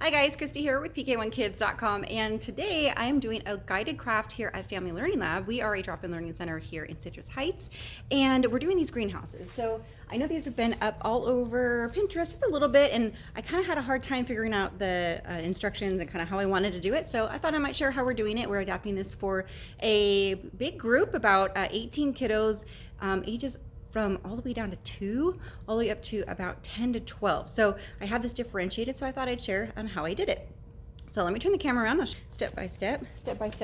Hi guys, Christy here with PK1Kids.com, and today I'm doing a guided craft here at Family Learning Lab. We are a drop-in learning center here in Citrus Heights, and we're doing these greenhouses. So I know these have been up all over Pinterest just a little bit, and I kind of had a hard time figuring out the instructions and kind of how I wanted to do it. So I thought I might share how we're doing it. We're adapting this for a big group, about 18 kiddos, ages from all the way down to 2 all the way up to about 10 to 12. So I have this differentiated, so I thought I'd share on how I did it. So let me turn the camera around. Step by step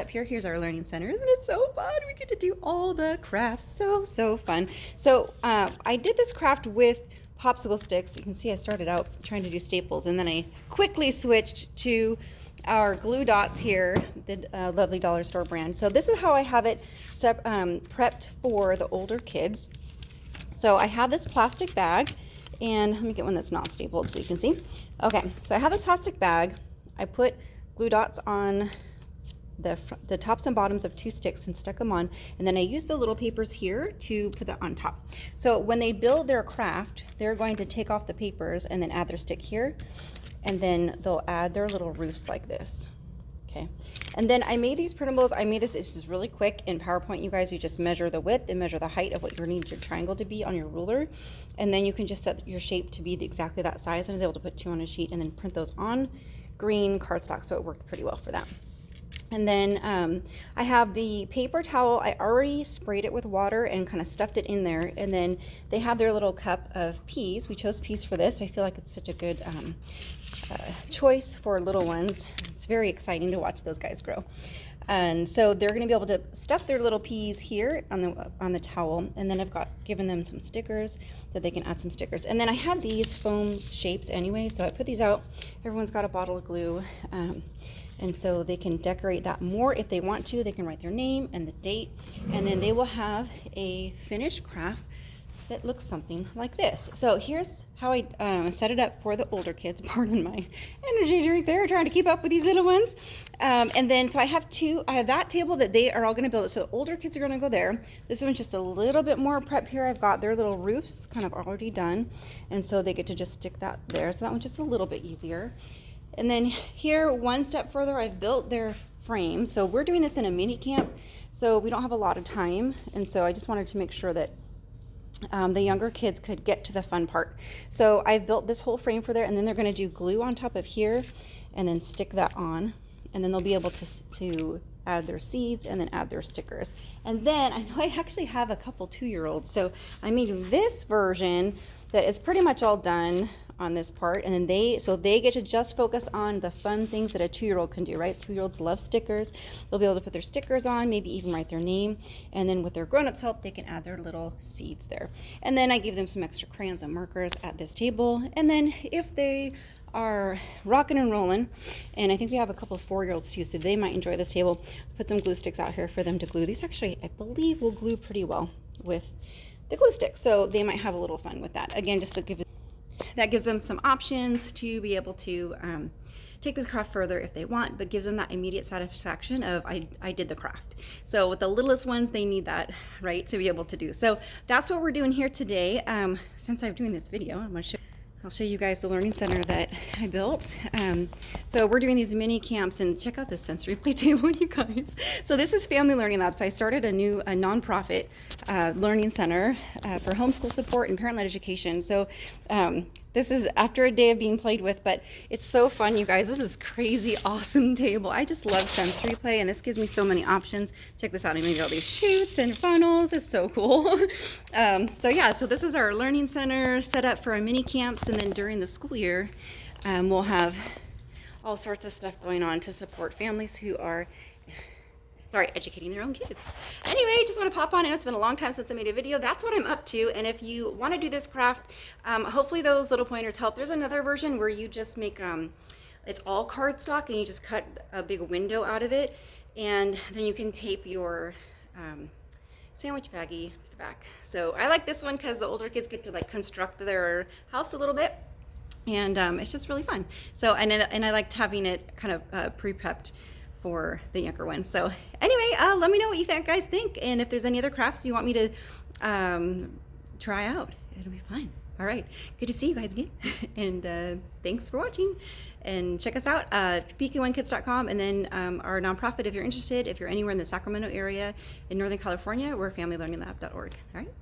here. Here's our learning center. Isn't it so fun? We get to do all the crafts. So fun. So I did this craft with popsicle sticks. You can see I started out trying to do staples, and then I quickly switched to our glue dots here, the lovely dollar store brand. So this is how I have it prepped for the older kids. So I have this plastic bag, and let me get one that's not stapled so you can see. Okay, so I have this plastic bag. I put glue dots on the tops and bottoms of 2 sticks and stuck them on, and then I use the little papers here to put that on top. So when they build their craft, they're going to take off the papers and then add their stick here, and then they'll add their little roofs like this. Okay, and then I made these printables. I made this, it's just really quick in PowerPoint, you guys. You just measure the width and measure the height of what you need your triangle to be on your ruler, and then you can just set your shape to be exactly that size. And I was able to put 2 on a sheet and then print those on green cardstock, so it worked pretty well for that. And then I have the paper towel. I already sprayed it with water and kind of stuffed it in there. And then they have their little cup of peas. We chose peas for this. I feel like it's such a good choice for little ones. It's very exciting to watch those guys grow. And so they're going to be able to stuff their little peas here on the towel. And then I've given them some stickers that they can add some stickers. And then I had these foam shapes anyway, so I put these out. Everyone's got a bottle of glue. And so they can decorate that more if they want to. They can write their name and the date, and then they will have a finished craft that looks something like this. So here's how I set it up for the older kids. Pardon my energy drink there, trying to keep up with these little ones. And then so I have that table that they are all going to build it. So the older kids are going to go there. This one's just a little bit more prep here. I've got their little roofs kind of already done, and so they get to just stick that there. So that one's just a little bit easier. And then here, one step further, I've built their frame. So we're doing this in a mini camp, so we don't have a lot of time. And so I just wanted to make sure that the younger kids could get to the fun part. So I've built this whole frame for there, and then they're going to do glue on top of here and then stick that on. And then they'll be able to add their seeds and then add their stickers. And then I know I actually have a couple 2-year-olds. So I made this version that is pretty much all done on this part, and then they get to just focus on the fun things that a 2-year-old can do, right? 2-year-olds love stickers. They'll be able to put their stickers on, maybe even write their name, and then with their grown-ups help, they can add their little seeds there. And then I give them some extra crayons and markers at this table. And then if they are rocking and rolling, and I think we have a couple of 4-year-olds too, so they might enjoy this table, put some glue sticks out here for them to glue. These actually, I believe, will glue pretty well with the glue sticks, so they might have a little fun with that. Again, just to gives them some options to be able to take this craft further if they want, but gives them that immediate satisfaction of I did the craft. So with the littlest ones, they need that, right, to be able to do. So that's what we're doing here today. Since I'm doing this video, I'll show you guys the learning center that I built. So we're doing these mini camps, and check out this sensory play table, you guys. So this is Family Learning Lab. So I started a nonprofit learning center for homeschool support and parent-led education. So this is after a day of being played with, but it's so fun, you guys. This is crazy awesome table. I just love sensory play, and this gives me so many options. Check this out. I made all these chutes and funnels. It's so cool. So yeah, so this is our learning center set up for our mini camps, and then during the school year, we'll have all sorts of stuff going on to support families who are educating their own kids. Anyway, just want to pop on. I know it's been a long time since I made a video. That's what I'm up to. And if you want to do this craft, hopefully those little pointers help. There's another version where you just make, it's all cardstock, and you just cut a big window out of it. And then you can tape your sandwich baggie to the back. So I like this one because the older kids get to like construct their house a little bit. And it's just really fun. So, and I liked having it kind of pre-prepped for the younger ones. So anyway, let me know what you guys think, and if there's any other crafts you want me to try out. It'll be fun. All right, good to see you guys again. And thanks for watching. And check us out at pk1kids.com, and then our nonprofit if you're interested. If you're anywhere in the Sacramento area in Northern California, we're familylearninglab.org. All right.